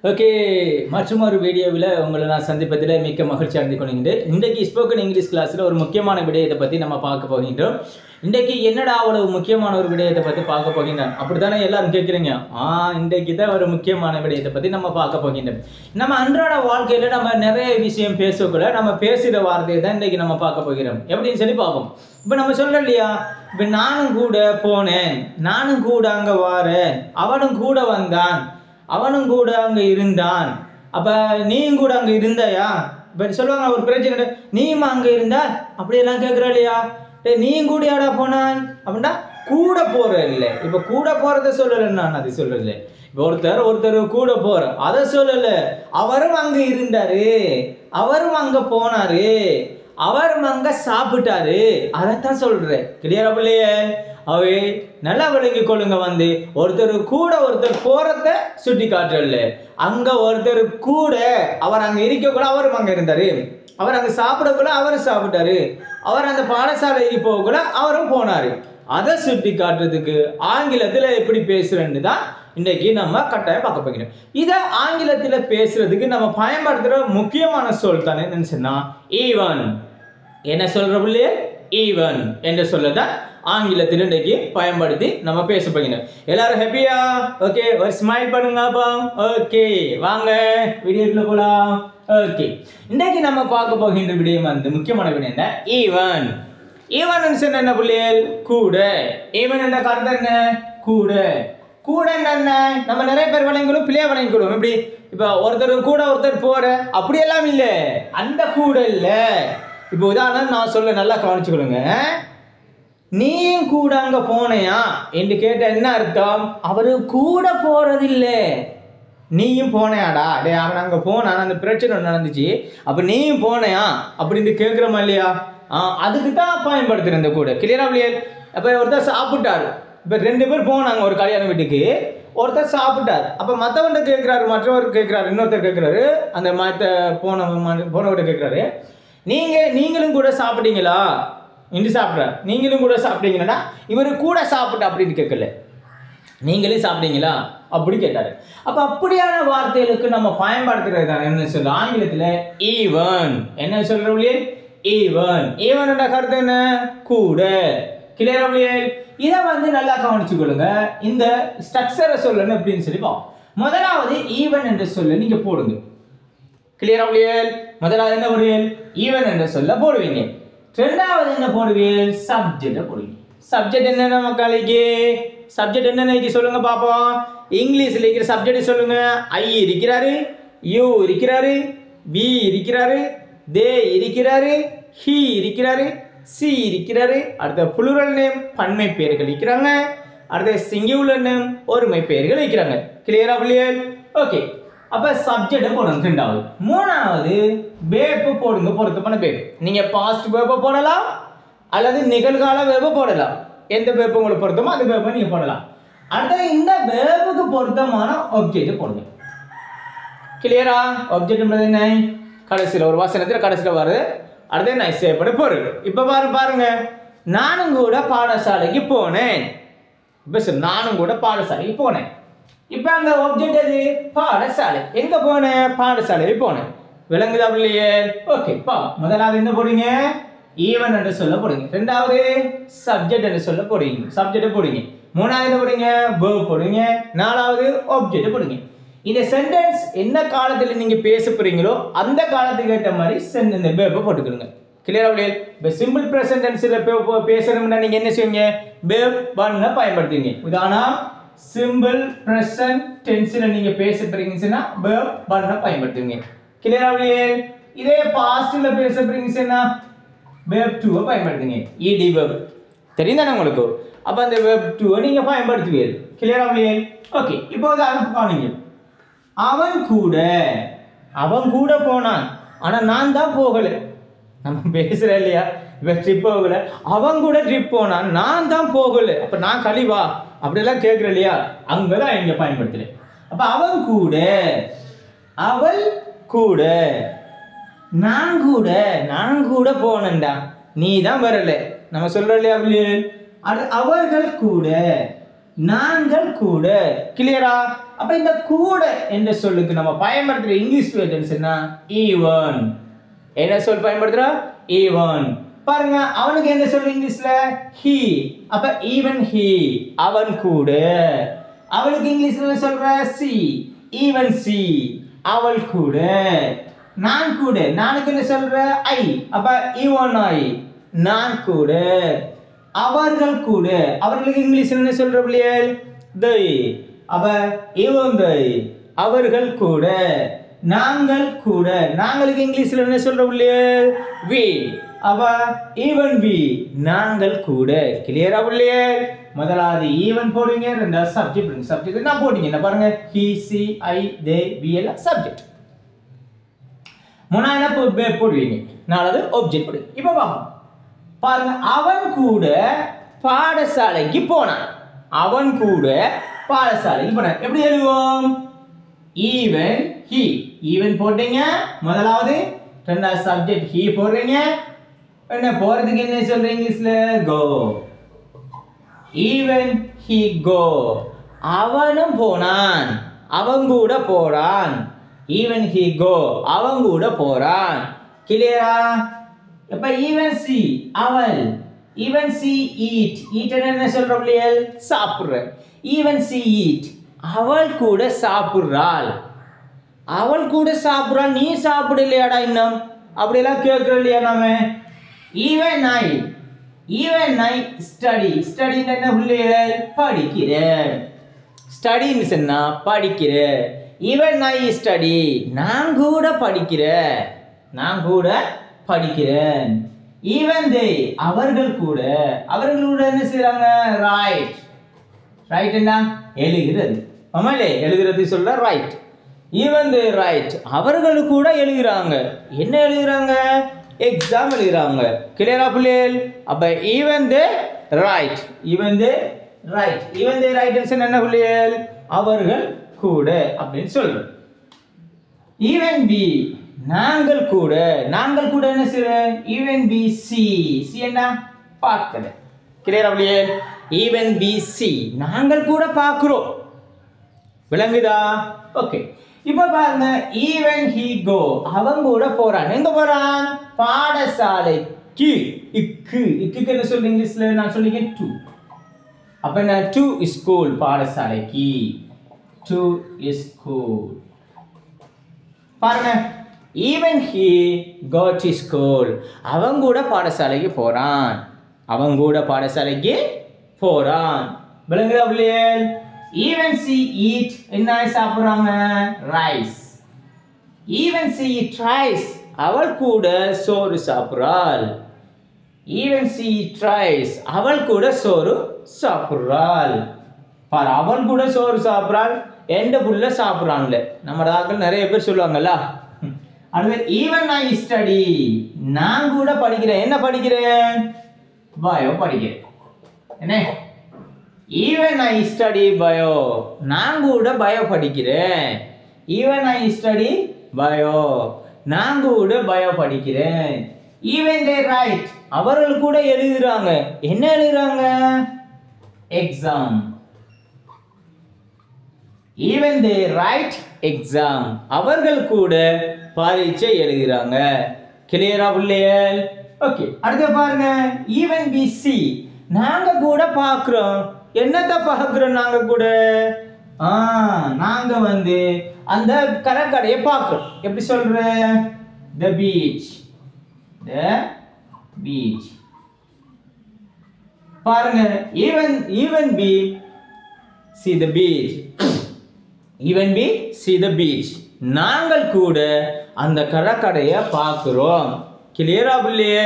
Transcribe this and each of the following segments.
Okay, மற்றும் ஒரு வீடியோவில் உங்களை நான் சந்திப்பதில் மிக்க மகிழ்ச்சி அடைந்து கொள்கின்றேன். இன்றைக்கு ஸ்போக்கன் இங்கிலீஷ் கிளாஸில் ஒரு முக்கியமான விடயத்தை பற்றி நம்ம பார்க்க போகின்றோம். இன்றைக்கு என்னடா அவ்வளவு முக்கியமான ஒரு விடயத்தை பற்றி பார்க்க போகின்றோம் அப்படித்தானே எல்லாரும் கேட்குறீங்க. இன்றைக்கு தான் ஒரு முக்கியமான விடயத்தை பற்றி நம்ம பார்க்க போகின்றோம். நம்ம அன்றாட வாழ்க்கையில் நம்ம நிறைய விஷயம் பேசக்கூட நம்ம பேசுகிற வார்த்தையை தான் இன்றைக்கு நம்ம பார்க்க போகிறோம். எப்படின்னு சொல்லி பார்ப்போம். இப்போ நம்ம சொல்ல இல்லையா, இப்போ நானும் கூட போனேன், நானும் கூட அங்கே வாரேன், அவனும் கூட வந்தான், அவனும் கூட அங்கே இருந்தான், அப்போ நீயும் கூட அங்கே இருந்தாயா? இப்போ சொல்லுவாங்க ஒரு பிரச்சனை, நீயும் அங்கே இருந்தா அப்படியெல்லாம் கேட்குற இல்லையா? நீயும் கூடயாடா போனான் அப்படின்னா கூட போற இல்லை. இப்போ கூட போறத சொல்லலை, நான் அதை சொல்லலை. இப்போ ஒருத்தர் கூட போற அதை சொல்லலை. அவரும் அங்கே இருந்தாரு, அவரும் அங்கே போனாரு, அவரும் அங்க சாப்பிட்டாரு, அதைத்தான் சொல்றேன். கிளியரா பிள்ளையே? அவை நல்லா விளங்கி கொள்ளுங்க. ஒருத்தர் கூட ஒருத்தர் போறத சுட்டி காட்டுறல்ல, அங்க ஒருத்தர் கூட அவர் அங்க இருக்க கூட அவரும் அங்க இருந்தாரு, அவர் அங்க சாப்பிட கூட அவரும் சாப்பிட்டாரு, அவர் அந்த பாடசாலைக்கு போக கூட அவரும் போனாரு. அதை சுட்டி காட்டுறதுக்கு ஆங்கிலத்துல எப்படி பேசுறேன்னு தான் இன்னைக்கு நம்ம கட்டாயம் பார்க்க போகிறோம். இதை ஆங்கிலத்துல பேசுறதுக்கு நம்ம பயன்படுத்துற முக்கியமான சொல் தானே என்னன்னு சொன்னா ஈவன். என்ன சொல்ற பிள்ளையே? ஈவன் என்ற சொல்லதான் ஆங்கிலத்தில் இன்றைக்கு பயன்படுத்தி நம்ம பேச போகிறோம். எல்லாரும் ஹாப்பியா? ஓகே, ஒரு ஸ்மைல் பண்ணுங்க. ஓகே, வாங்க வீடியோக்குள்ள போலாம். ஓகே, இன்றைக்கு நம்ம பார்க்க போகின்ற விடயம் முக்கியமான விடயம் என்ன? ஈவன். ஈவன் என்ன பிள்ளைகள்? கூட. ஈவன் என்ற கருத்து என்ன? கூட. கூட என்ன? நம்ம நிறைய பேர் வழங்கிக்கொள்ளும், பிள்ளைய வழங்கிக்கொள்ளும். எப்படி? இப்போ ஒருத்தர் கூட ஒருத்தர் போற அப்படியெல்லாம் இல்லை, அந்த கூட இல்லை. இப்போ உதாரணம் நான் சொல்ல, நல்லா கவனிச்சுக்கொள்ளுங்க. நீயும் கூட அங்க போனையா என்று கேட்ட என்ன அர்த்தம்? அவரு கூட போறதில்லை, நீயும் போனையாடா, டே அவன் அங்க போனான், அந்த பிரச்சனை நடந்துச்சு, அப்ப நீயும் போனையா அப்படின்னு கேட்கிறோமா இல்லையா? அதுக்கு தான் பயன்படுத்துறேன் இந்த கூட. கிளியரா இல்லையா? அப்ப ஒருத்தர் சாப்பிட்டாரு, இப்ப 2 பேர் போனாங்க ஒரு கல்யாண வீட்டுக்கு, ஒருத்தர் சாப்பிட்டாரு, அப்ப மற்றவன் கேட்கிறாரு, மற்றவர் கேட்கிறாரு, இன்னொருத்தர் கேட்கிறாரு, அந்த போனவர்கிட்ட கேட்கிறாரு, நீங்களும் கூட சாப்பிட்டீங்களா என்று சாப்பிட்றாரு. நீங்களும் கூட சாப்பிட்டீங்கன்னா இவர் கூட சாப்பிட்ட அப்படின்னு கேட்கல, நீங்களும் சாப்பிட்டீங்களா அப்படி கேட்டாரு. அப்ப அப்படியான வார்த்தைகளுக்கு நம்ம பயன்படுத்துறது என்ன சொல்ல ஆங்கிலத்துல ஈவன். என்ன சொல்றோம்லையே? ஈவன். ஈவன் என்ற கருத்து என்ன? கூட. கிளியரா? இதை நல்லா கவனிச்சுக்கொள்ளுங்க. இந்த ஸ்ட்ரக்சரை சொல்லணும் அப்படின்னு சொல்லி பார்ப்போம். முதலாவது ஈவன் என்ற சொல்ல நீங்க போடுங்க. கிளியரா? முதலாவது என்ன போடுவீங்க? ஈவன் என்ற சொல்ல போடுவீங்க. ரெண்டாவது என்ன போடுவீங்க? சப்ஜெக்ட் போடுவீங்க. சப்ஜெக்ட் என்ன மக்களுக்கு? சப்ஜெக்ட் என்ன சொல்லுங்க பாப்போம். இங்கிலீஷ்ல இருக்கிற சப்ஜெக்ட் சொல்லுங்க. ஐ இருக்கிறாரு, யூ இருக்கிறாரு, பி இருக்கிறாரு, தே இருக்கிறாரு, ஹி இருக்கிறாரு, சி இருக்கிறாரு. அடுத்த புளூரல் நேம் பன்மை பெயர்கள் இருக்கிறாங்க. அடுத்த சிங்குலர் நேம் ஒருமை பெயர்கள் இருக்கிறாங்க. கிளியரா பிள்ளைகள்? ஓகே, அப்ப சப்ஜெக்ட் போடுங்க. ரெண்டாவது. மூணாவது வேர்பு போடுங்க. பொருத்தமான வேர்பு. நீங்க பாஸ்ட் வேர்பை போடலாம் அல்லது நிகழ்கால வேர்பை போடலாம். எந்த வேர்பு உங்களுக்கு பொருத்தமோ அந்த வேர்பை நீங்க போடலாம். அடுத்த இந்த வேர்புக்கு பொருத்தமான ஆப்ஜெக்ட் போடுங்க. கிளியரா? ஆப்ஜெக்ட் என்ன? கடைசியில் ஒரு வசனத்தில் கடைசியில் வருது. அடுத்து நான் செய்யப்பட பொருள். இப்ப பாருங்க, நானும் கூட பாடசாலைக்கு போனேன். இப்ப நானும் கூட பாடசாலைக்கு போனேன். இப்ப அங்க ஆப்ஜெக்ட் எது? பாடசாலை. எங்க போனேன்? பாடசாலைக்கு போனேன். விளங்குதா பிள்ளையே? ஓகே, முதலாவது என்ன போடுங்க? ஈவன் என்று சொல்ல போடுங்க. ரெண்டாவது சப்ஜெக்ட் என்று சொல்ல போடுங்க. சப்ஜெக்ட் போடுங்க. மூணாவது என்ன போடுங்க? வேர்ப் போடுங்க. நாலாவது ஆப்ஜெக்ட் போடுங்க. இந்த சென்டென்ஸ் என்ன காலத்துல நீங்க பேச போறீங்களோ அந்த காலத்துக்கு ஏற்ற மாதிரி இந்த வேர்பை போட்டுக்கிறீங்க. கிளியரா? இப்போ சிம்பிள் பிரசன்ட் டென்ஸ்ல பேசணும்னா நீங்க என்ன செய்வீங்க? வேர்ப் பண்ண பயன்படுத்துவீங்க. உதாரணம், சிம்பிள் பிரசன்ட் டென்ஸ்ல நீங்க பேச போறீங்கன்னா வேர்ப் பண்ண பயன்படுத்துவீங்க. கிளியரா? இதே பாஸ்ட்ல பேச போறீங்கன்னா verb to பயன்படுத்துங்க. ed verb தெரியுதானே உங்களுக்கு? அப்ப அந்த verb to நீங்க பயன்படுத்துவீங்க. கிளியரா? ஓகே, இப்போ கவனிங்க. அவன் கூட போனான், ஆனா நான் தான் போகல. நம்ம பேசுற இல்லையா? ட்ரிப் போகல, அவன் கூட ட்ரிப் போனான், நான் தான் போகல. அப்ப நான் கழிவா அப்படியெல்லாம் கேட்கிற இல்லையா? அங்கதான் இங்க பயன்படுத்துறேன். அப்ப அவன் கூட, அவள் கூட, நான் கூட போனேன்டா, நீ தான் வரல. நம்ம சொல்றோம் இல்லையா? அவர்கள் கூட, நாங்கள் கூட. கிளியரா? அப்ப இந்த கூட என்ற சொல்லுக்கு நம்ம பயன்படுத்துற இங்கிலீஷ் வேர்ட்ஸ் என்ன? even. என்ன சொல் பயன்படுத்துறோம்? even. பாருங்க, அவனுக்கு என்ன சொல்ற இங்கிலீஷ்ல? he. அப்ப even he, அவன் கூட. அவளுக்கு இங்கிலீஷ்ல என்ன சொல்ற? she. even she, அவள் கூட. நான் கூட, நானுக்கு என்ன சொல்ற? I. அப்ப even I, நான் கூட. அவர்கள் கூட, அவர்களுக்கு இங்கிலீஷ்ல என்ன சொல்ற பிள்ளைகள்? they. அப்ப even they, அவர்கள் கூட. நாங்கள் கூட, நாங்களுக்கு இங்கிலீஷ்ல என்ன சொல்ற பிள்ளைகள்? we. அப்ப even we, நாங்கள் கூட. கிளியரா பிள்ளைகள்? முதலாவது even போடுவீங்க, ரெண்டாவது சப்ஜெக்ட். சப்ஜெக்ட் என்ன போடுவீங்க? என்ன பாருங்க, he, she, I, they, we எல்லாம் சப்ஜெக்ட். மூணாவது போடுவீங்க, நாலாவது ஆப்ஜெக்ட் போடுவீங்க. இப்போ பாருங்க, அவன் கூட பாடசாலைக்கு போனான். அவன் கூட பாடசாலைக்கு போனான். எப்படி எழுதுவோம்? even he. even போட்டீங்க முதலாவது, ரெண்டாவது சப்ஜெக்ட் he போடுறீங்க. என்ன போறதுக்கு என்ன சொல்றீங்க இங்கிலீஷ்ல? go. even he go. அவனும் போனான், அவன் கூட போறான். even he go, அவன் கூட போறான். கிளியரா? அப்ப even she, அவள். even she eat. eat என்ன சொல்றோம்? சாப்பிடுற. even she eat, அவள் கூட சாப்பிடுறாள். அவள் கூட சாப்பிடுறாள், நீ சாப்பிடலையாடா இன்னும்? அப்படியெல்லாம் கேட்கிறோம் இல்லையா நாம? even I. even I study. study என்ன பிள்ளைகள்? படிக்கிறேன். ஸ்டடின்னு சொன்னா படிக்கிறேன். even I study, நான் கூட படிக்கிறேன். நான் கூட படிக்கிறேன். even they, அவர்கள் கூட. அவர்கள் கூட என்ன செய்றாங்க? write. write என்ன? எழுதுறது. ஆமாலே, எழுதுறது சொல்ற write. even they write, அவர்கள் கூட எழுதுறாங்க. என்ன எழுதுறாங்க? எக்ஸாம் எழுதுறாங்க. கிளியரா பிள்ளைகள்? அப்ப even they write. even they write. even they write என்ன பிள்ளைகள்? அவர்கள் கூட அப்படின்னு சொல்றோம். even we, நாங்கள் கூட. நாங்கள் கூட என்ன செய்றோம்? even we see. see என்ன? பார்க்கல. கிளியரா பிள்ளைகள்? even we see, நாங்கள் கூட பார்க்கிறோம். விளங்குதா? ஓகே. இப்போ பாருங்க, even he go, அவன் கூட போறான். எங்க போறான்? பாடசாலைக்கு. இக்கு என்ன சொல்றீங்க இங்கிலீஷ்ல? நான் சொல்லிங்க to. அப்ப என்ன? to school, பாடசாலைக்கு. to school. பாருங்க, even he go to school, அவன் கூட பாடசாலைக்கு போறான். அவன் கூட பாடசாலைக்கு போறான். விளங்குதா பிள்ளைகள்? even she eat, என்ன சாப்பிடுறாங்க? rice. even she eat rice, அவள் கூட சோறு சாப்பிடுறாள். even she eat rice, அவள் கூட சோறு சாப்பிடுறாள். பாரு, அவள் கூட சோறு சாப்பிடுறாள், எந்த புள்ள சாப்பிடுறான்ல. நம்ம ஆட்கள் நிறைய பேர் சொல்லுவாங்கல்ல. அடுத்து even I study, நான் கூட படிக்கிறேன். என்ன படிக்கிறேன்? பயோ படிக்கிறேன். என்ன? even I study bio, நான் கூட பயோ படிக்கிறேன். even I study bio, நான் கூட பயோ படிக்கிறேன். even they write, அவர்கள் கூட எழுதுறாங்க. என்ன எழுதுறாங்க? exam. even they write exam, அவர்கள் கூட பரீட்சை எழுதுறாங்க. கிளியரா பிள்ளைகள்? ஓகே. அடுத்து பாருங்க, even we see, நாங்க கூட பார்க்கிறோம். என்னத்த பார்க்கிறோம் நாங்க கூட? நாங்க அந்த கடற்கரையை பார்க்கிறோம். எப்படி சொல்ற? the beach. the beach. பாருங்க, even we see the beach. even we see the beach, நாங்கள் கூட அந்த கடற்கரையை பார்க்கிறோம். கிளியரா பிள்ளையே?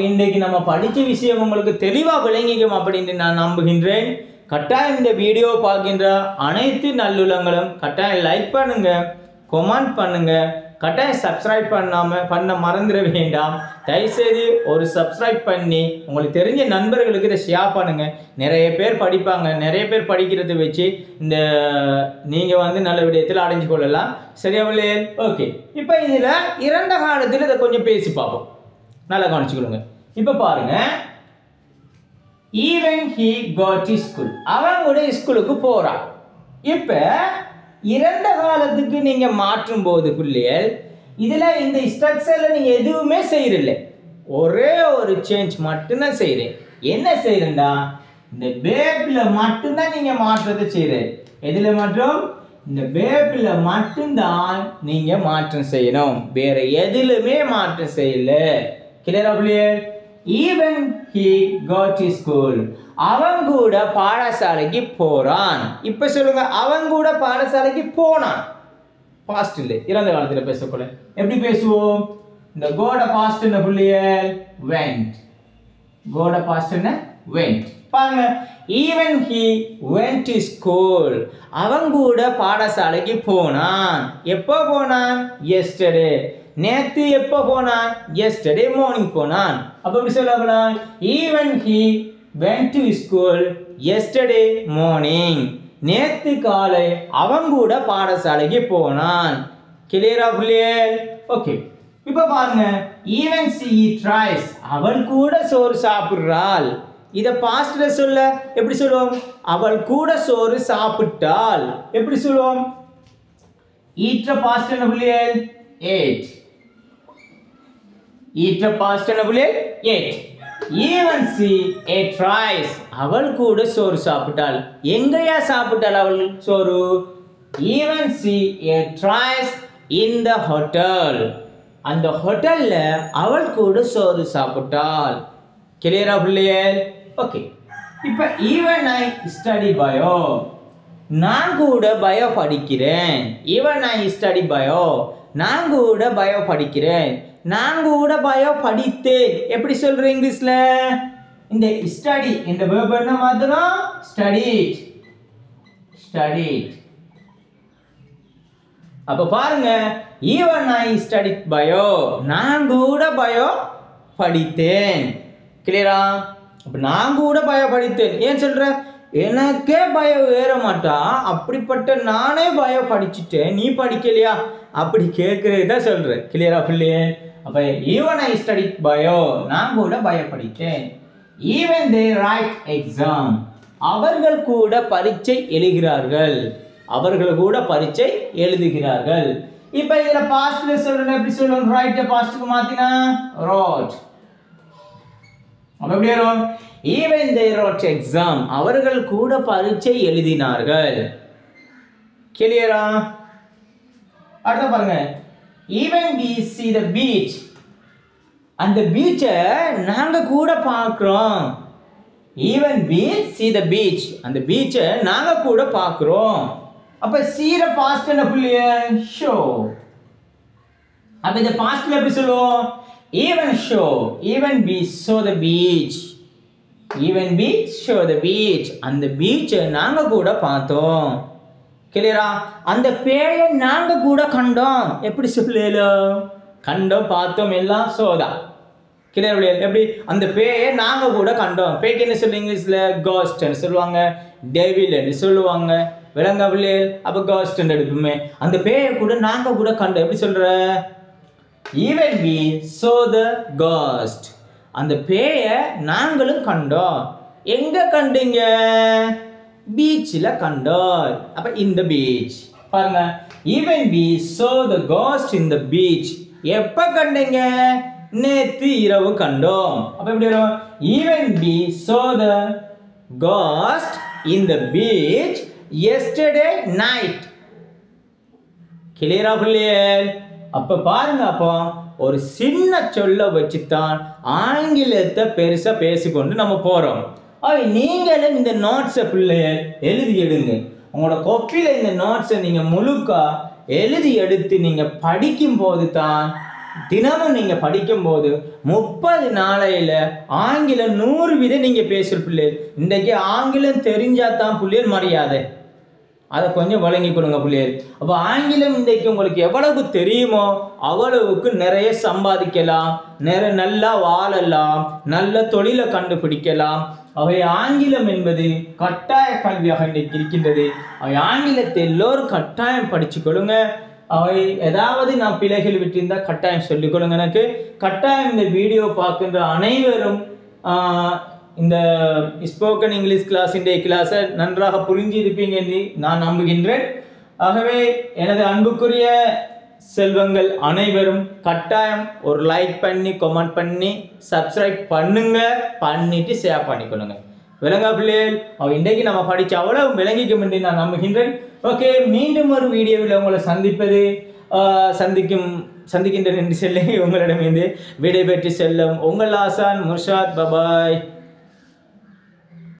இன்னைக்கு நம்ம படித்த விஷயம் உங்களுக்கு தெளிவாக விளங்கிக்கும் அப்படின்னு நான் நம்புகின்றேன். கட்டாயம் இந்த வீடியோ பார்க்கின்ற அனைத்து நல்லுள்ளங்களும் கட்டாயம் லைக் பண்ணுங்க, கமெண்ட் பண்ணுங்க, கட்டாயம் சப்ஸ்கிரைப் பண்ண மறந்துட வேண்டாம். தயவுசெய்து ஒரு சப்ஸ்கிரைப் பண்ணி உங்களுக்கு தெரிஞ்ச நண்பர்களுக்கு இதை ஷேர் பண்ணுங்க. நிறைய பேர் படிப்பாங்க, நிறைய பேர் படிக்கிறத வச்சு நீங்கள் நல்ல விடயத்தில் அடைஞ்சு கொள்ளலாம். சரியா பிள்ளையே? ஓகே. இப்போ இதில் இறந்த காலத்தில் இதை கொஞ்சம் பேசி பார்ப்போம். நல்லா கவனிச்சுக்கொள்ளுங்க. இப்போ பாருங்க, even he go to school. அவன் கூட ஸ்கூலுக்கு போறான். இப்ப இறந்த காலத்துக்கு நீங்க மாற்றும் போது பிள்ளைகள் இதுல இந்த ஸ்ட்ரக்சர்ல நீங்க எதுவுமே செய்யறதில்லை. ஒரே ஒரு சேஞ்ச் மட்டும்தான் செய்யறேன். என்ன செய்யறேன்டா, இந்த பேப்ல மட்டும்தான் நீங்க மாற்றத்தை செய்யறேன். எதுல மாற்றம்? இந்த பேப்ல மட்டும்தான் நீங்க மாற்றம் செய்யணும். வேற எதுலுமே மாற்றம் செய்யல. கிளியரா பிள்ளைகள்? even he go to school. அவன் கூட பாடசாலைக்கு போறான். இப்ப சொல்லுங்க, அவன் கூட பாடசாலைக்கு போனான். பாஸ்ட் இல்லை, இறந்த காலத்துல பேசக்கூட. எப்படி பேசுவோம்? இந்த கோட பாஸ்ட் என்ன பிள்ளைகள்? went. கோட பாஸ்ட் என்ன? went. பாருங்க, even he went to school. அவன் கூட பாடசாலைக்கு போனான். எப்போ போனான்? yesterday. நேத்து எப்போ போனான்? yesterday morning போனான். அப்ப எப்படி சொல்லலாம்? even he went to school yesterday morning. நேத்து காலை அவன் கூட பாடசாலைக்கு போனான். கிளியரா பிள்ளைகள்? ஓகே. இப்ப பாருங்க, even she tries. அவள் கூட சோறு சாப்பிடுறாள். இத பாஸ்ட்ல சொல்ல எப்படி சொல்லுவோம்? அவள் கூட சோறு சாப்பிட்டாள். எப்படி சொல்லுவோம்? eat பாஸ்ட் என்ன பிள்ளைகள்? ate. eat பாஸ்ட் என்ன பிள்ளைகள்? ate. even she ate rice. அவள் கூட சோறு சாப்பிட்டாள். எங்கயா சாப்பிட்டாள் அவள் சோறு? even she ate rice in the hotel. அந்த ஹோட்டல்ல அவள் கூட சோறு சாப்பிட்டாள். கிளியரா பிள்ளைகள்? ஓகே. இப்ப even I study bio. நான் கூட பயோ படிக்கிறேன். even I study bio. நான் கூட பயோ படிக்கிறேன். நான் கூட பயோ படித்தேன். எப்படி சொல்றீங்க இங்கிலீஷ்ல? இந்த ஸ்டடி இந்த verb என்ன மாத்தணும்? studied. studied. அப்ப பாருங்க, even I studied bio. நான் கூட பயோ படித்தேன். கிளியரா? அப்ப நான் கூட பயோ படித்தேன். ஏன் சொல்ற? எனக்கே பயோ ஏற மாட்டா, அப்படிப்பட்ட நானே பயோ படிச்சுட்டேன், நீ படிக்கலையா? அப்படி கேட்கறதுதான் சொல்றேன். கிளியரா பிள்ளையே? அப்ப even I studied bio. நான் கூட பயோ படித்தேன். even they write exam. அவர்கள் கூட பரீட்சை எழுதுகிறார்கள். அவர்கள் கூட பரீட்சை எழுதுகிறார்கள். இப்ப இதுல பாஸ்ட்ல சொல்லணும். எப்படி சொல்லணும்? ரைட் பாஸ்ட்க்கு மாத்தினா wrote. அப்ப எப்படி வரும்? even they wrote exam. அவர்கள் கூட பரீட்சை எழுதினார்கள். கிளியரா? அடுத்து பாருங்க, even we see the beach. அந்த பீச்சை நாங்க கூட பார்க்கிறோம். even we see the beach. அந்த பீச்சை நாங்க கூட பார்க்கிறோம். அப்ப சீர பாஸ்ட் என்ன புள்ளிய? show. அப்ப இந்த பாஸ்ட்ல எப்படி சொல்லுவோம்? even show. even we saw the beach. even we saw the beach. அந்த பீச்சை நாங்க கூட பார்த்தோம். கிளியரா? அந்த பேயை நாங்க கூட கண்டோம். எப்படி சொல்லலாம்? கண்டோம், பார்த்தோம், எல்லாம் சோதா. கிளியர்? எப்படி? அந்த பேயை நாங்க கூட கண்டோம். பேய்க்கு என்ன சொல்லுங்க இங்கிலீஷ்ல? ghost ன்னு சொல்லுவாங்க, devil ன்னு சொல்லுவாங்க. விளங்க பிள்ளைகள்? அப்ப ghost ன்னு எடுப்போமே. அந்த பேயை கூட நாங்க கூட கண்டோம். எப்படி சொல்ற? even we saw the ghost. அந்த பேயை நாங்களும் கண்டோம். எங்க கண்டீங்க? பீச்ல கண்டோம். அப்ப இந்த பீச். பாருங்க, even we saw the ghost in the beach. எப்ப கண்டீங்க? நேத்து இரவு கண்டோம். அப்ப எப்படி வரும்? even we saw the ghost in the beach yesterday night. கிளியரா பிள்ளைகள்? அப்ப பாருங்க, அப்போ ஒரு சின்ன சொல்ல வச்சுதான் ஆங்கிலத்தை பெருசா பேசிக்கொண்டு நம்ம போறோம். நீங்களும் இந்த நோட்ஸை பிள்ளைகள் எழுதி எடுங்க. உங்களோட கொப்பில இந்த நோட்ஸை நீங்க முழுக்கா எழுதி எடுத்து நீங்க படிக்கும் போது தான், தினமும் நீங்க படிக்கும் போது 30 நாளையில ஆங்கிலம் 100 வீதம் நீங்க பேசுற பிள்ளைகள். இன்றைக்கு ஆங்கிலம் தெரிஞ்சாதான் பிள்ளைகள் மரியாதை. அதை கொஞ்சம் வழங்கி கொடுங்க பிள்ளைகள். அப்போ ஆங்கிலம் இன்றைக்கு உங்களுக்கு எவ்வளவு தெரியுமோ அவ்வளவுக்கு நிறைய சம்பாதிக்கலாம், நிறைய நல்லா வாழலாம், நல்ல தொழிலை கண்டுபிடிக்கலாம். அவை ஆங்கிலம் என்பது கட்டாய கல்வியாக இன்றைக்கு இருக்கின்றது. அவை ஆங்கிலத்தை எல்லோரும் கட்டாயம் படிச்சு கொடுங்க. அவை ஏதாவது நான் பிழைகள் விட்டிருந்தா கட்டாயம் சொல்லிக் கொடுங்க எனக்கு. கட்டாயம் இந்த வீடியோ பார்க்கின்ற அனைவரும் இந்த ஸ்போக்கன் இங்கிலீஷ் கிளாஸை நன்றாக புரிஞ்சிருப்பீங்க என்று நான் நம்புகின்றேன். ஆகவே எனது அன்புக்குரிய செல்வங்கள் அனைவரும் கட்டாயம் ஒரு லைக் பண்ணி கமெண்ட் பண்ணி சப்ஸ்கிரைப் பண்ணுங்க, பண்ணிட்டு ஷேர் பண்ணிக்கொள்ளுங்க. விளங்கா பிள்ளைகள், இன்றைக்கு நம்ம படிச்ச அவ்வளவு விளங்கிக்கும் என்று நான் நம்புகின்றேன். ஓகே, மீண்டும் ஒரு வீடியோவில் உங்களை சந்திக்கின்றேன் என்று சொல்லி உங்களிடமிருந்து விடைபெற்று செல்லும் உங்கள் ஆசான் முர்ஷாத். பபாய்.